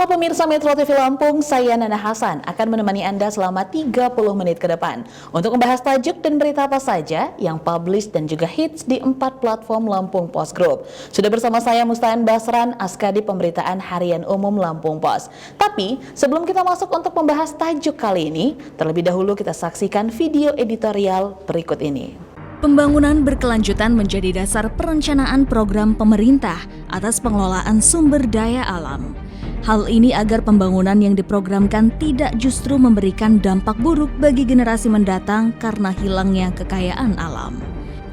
Halo pemirsa Metro TV Lampung, saya Nana Hasan akan menemani Anda selama 30 menit ke depan untuk membahas tajuk dan berita apa saja yang publish dan juga hits di 4 platform Lampung Post Group. Sudah bersama saya Mustaan Basran, Askadi Pemberitaan Harian Umum Lampung Post. Tapi sebelum kita masuk untuk membahas tajuk kali ini, terlebih dahulu kita saksikan video editorial berikut ini. Pembangunan berkelanjutan menjadi dasar perencanaan program pemerintah atas pengelolaan sumber daya alam. Hal ini agar pembangunan yang diprogramkan tidak justru memberikan dampak buruk bagi generasi mendatang karena hilangnya kekayaan alam.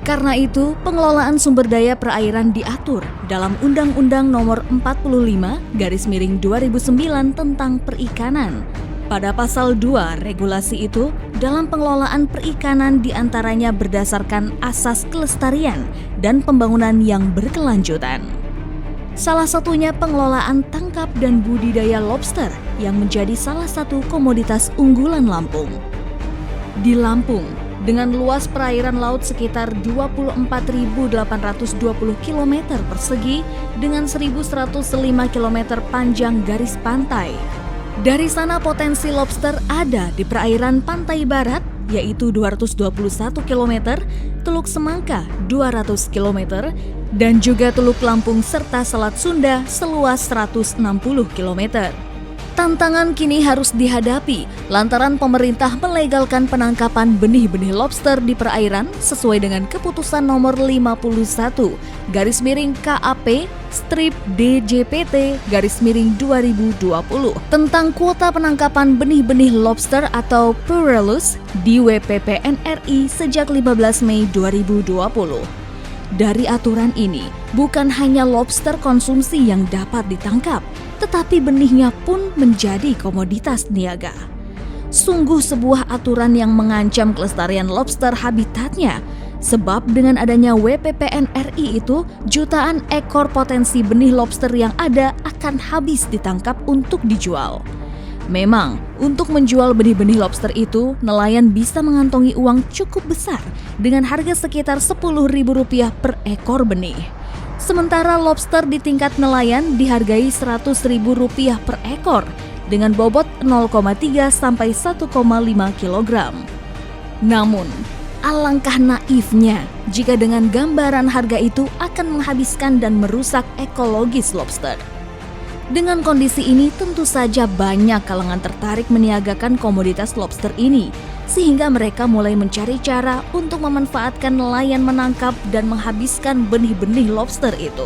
Karena itu, pengelolaan sumber daya perairan diatur dalam Undang-Undang Nomor 45/2009 tentang Perikanan. Pada pasal 2 regulasi itu, dalam pengelolaan perikanan diantaranya berdasarkan asas kelestarian dan pembangunan yang berkelanjutan. Salah satunya pengelolaan tangkap dan budidaya lobster yang menjadi salah satu komoditas unggulan Lampung. Di Lampung, dengan luas perairan laut sekitar 24.820 km persegi dengan 1.105 km panjang garis pantai. Dari sana potensi lobster ada di perairan pantai barat, yaitu 221 km, Teluk Semangka 200 km, dan juga Teluk Lampung serta Selat Sunda seluas 160 km. Tantangan kini harus dihadapi lantaran pemerintah melegalkan penangkapan benih-benih lobster di perairan sesuai dengan keputusan nomor 51/KAP/DJPT/2020 tentang kuota penangkapan benih-benih lobster atau Pluralus di WPPN RI sejak 15 Mei 2020. Dari aturan ini, bukan hanya lobster konsumsi yang dapat ditangkap, tetapi benihnya pun menjadi komoditas niaga. Sungguh sebuah aturan yang mengancam kelestarian lobster habitatnya, sebab dengan adanya WPPN RI itu, jutaan ekor potensi benih lobster yang ada akan habis ditangkap untuk dijual. Memang, untuk menjual benih-benih lobster itu, nelayan bisa mengantongi uang cukup besar dengan harga sekitar Rp10.000 per ekor benih. Sementara lobster di tingkat nelayan dihargai Rp100.000 per ekor dengan bobot 0,3 sampai 1,5 kg. Namun, alangkah naifnya jika dengan gambaran harga itu akan menghabiskan dan merusak ekologis lobster. Dengan kondisi ini tentu saja banyak kalangan tertarik meniagakan komoditas lobster ini, sehingga mereka mulai mencari cara untuk memanfaatkan nelayan menangkap dan menghabiskan benih-benih lobster itu.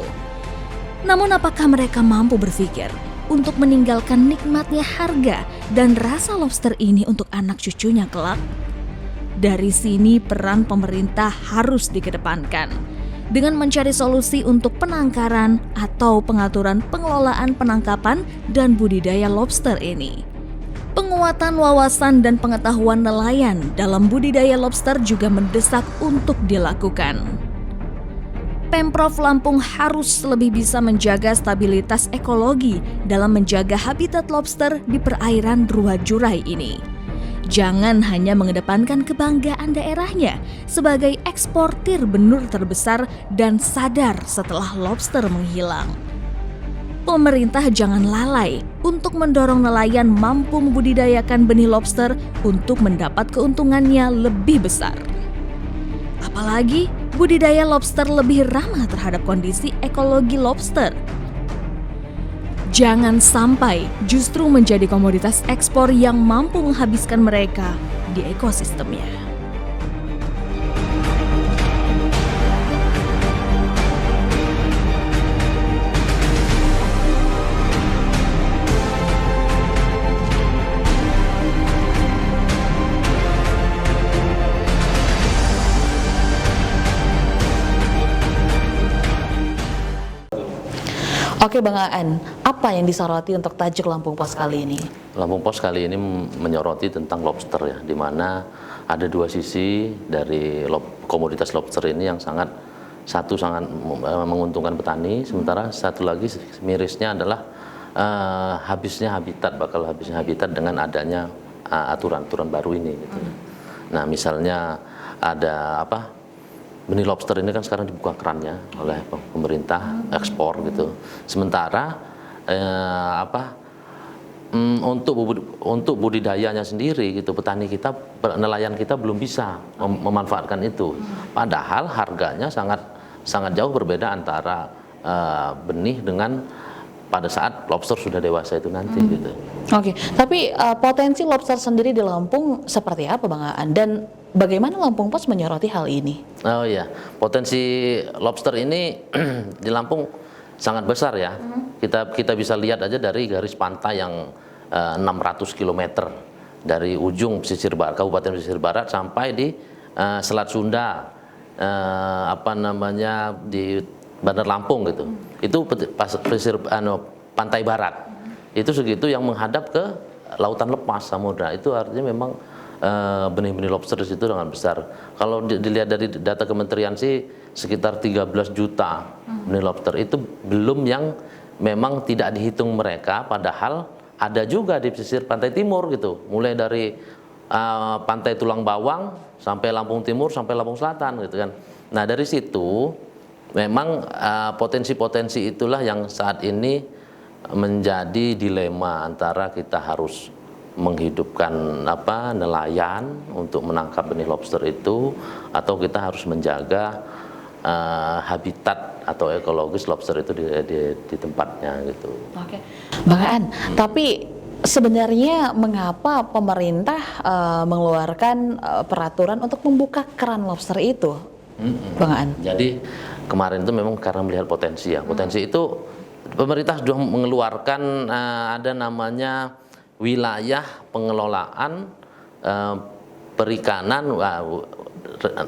Namun apakah mereka mampu berpikir untuk meninggalkan nikmatnya harga dan rasa lobster ini untuk anak cucunya kelak? Dari sini peran pemerintah harus dikedepankan dengan mencari solusi untuk penangkaran atau pengaturan pengelolaan penangkapan dan budidaya lobster ini. Penguatan wawasan dan pengetahuan nelayan dalam budidaya lobster juga mendesak untuk dilakukan. Pemprov Lampung harus lebih bisa menjaga stabilitas ekologi dalam menjaga habitat lobster di perairan Ruajurai ini. Jangan hanya mengedepankan kebanggaan daerahnya sebagai eksportir benur terbesar dan sadar setelah lobster menghilang. Pemerintah jangan lalai untuk mendorong nelayan mampu membudidayakan benih lobster untuk mendapat keuntungannya lebih besar. Apalagi budidaya lobster lebih ramah terhadap kondisi ekologi lobster. Jangan sampai justru menjadi komoditas ekspor yang mampu menghabiskan mereka di ekosistemnya. Oke Bang Aan, apa yang disoroti untuk tajuk Lampung Post kali ini? Lampung Post kali ini menyoroti tentang lobster ya, di mana ada dua sisi dari komoditas lobster ini yang sangat menguntungkan petani, sementara satu lagi mirisnya adalah habisnya habitat dengan adanya aturan-aturan baru ini. Gitu. Nah misalnya ada benih lobster ini kan sekarang dibuka kerannya oleh pemerintah ekspor gitu. Sementara untuk budidayanya sendiri gitu, petani kita, nelayan kita belum bisa memanfaatkan itu. Padahal harganya sangat jauh berbeda antara benih dengan pada saat lobster sudah dewasa itu nanti gitu. Oke, tapi potensi lobster sendiri di Lampung seperti apa Bang Aan? Dan bagaimana Lampung Pos menyoroti hal ini? Oh iya, potensi lobster ini di Lampung sangat besar ya. Kita bisa lihat aja dari garis pantai yang 600 km dari ujung pesisir barat, Kabupaten Pesisir Barat sampai di Selat Sunda, di Bandar Lampung gitu. Itu pesisir pantai barat. Itu segitu yang menghadap ke lautan lepas samudra. Itu artinya memang benih-benih lobster di situ dengan besar. Kalau dilihat dari data kementerian sih sekitar 13 juta benih lobster. Itu belum yang memang tidak dihitung mereka, padahal ada juga di pesisir pantai timur gitu. Mulai dari pantai Tulang Bawang sampai Lampung Timur sampai Lampung Selatan gitu kan. Nah, dari situ memang potensi-potensi itulah yang saat ini menjadi dilema antara kita harus menghidupkan nelayan untuk menangkap benih lobster itu, atau kita harus menjaga habitat atau ekologis lobster itu di tempatnya gitu. Oke, Bang Aan, tapi sebenarnya mengapa pemerintah mengeluarkan peraturan untuk membuka keran lobster itu, Bang Aan? Jadi kemarin itu memang karena melihat potensi ya. Potensi itu pemerintah sudah mengeluarkan ada namanya wilayah pengelolaan perikanan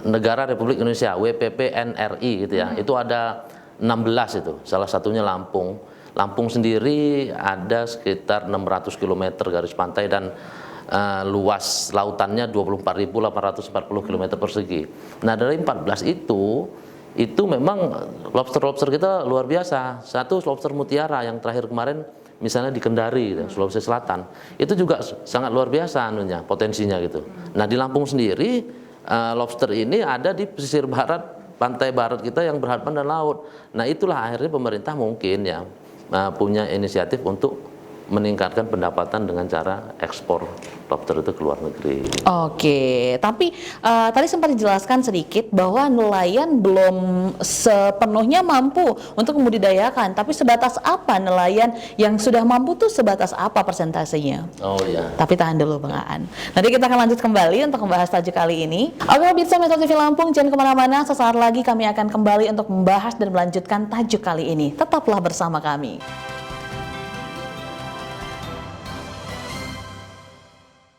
Negara Republik Indonesia, WPP-NRI gitu ya. Itu ada 16 itu. Salah satunya Lampung. Lampung sendiri ada sekitar 600 km garis pantai dan luas lautannya 24.840 km persegi. Nah, dari 14 itu memang lobster-lobster kita luar biasa. Satu lobster mutiara yang terakhir kemarin misalnya di Kendari, Sulawesi Selatan, itu juga sangat luar biasa potensinya gitu. Nah, di Lampung sendiri lobster ini ada di pesisir barat, pantai barat kita yang berhadapan dengan laut. Nah, itulah akhirnya pemerintah mungkin ya punya inisiatif untuk meningkatkan pendapatan dengan cara ekspor lobster itu ke luar negeri. Oke, tapi tadi sempat dijelaskan sedikit bahwa nelayan belum sepenuhnya mampu untuk membudidayakan, tapi sebatas apa nelayan yang sudah mampu tuh sebatas apa persentasenya? Oh iya. Tapi tahan dulu Bang Aan. Nanti kita akan lanjut kembali untuk membahas tajuk kali ini. Oke, Pemirsa Metro TV Lampung, jangan kemana-mana. Sesaat lagi kami akan kembali untuk membahas dan melanjutkan tajuk kali ini. Tetaplah bersama kami.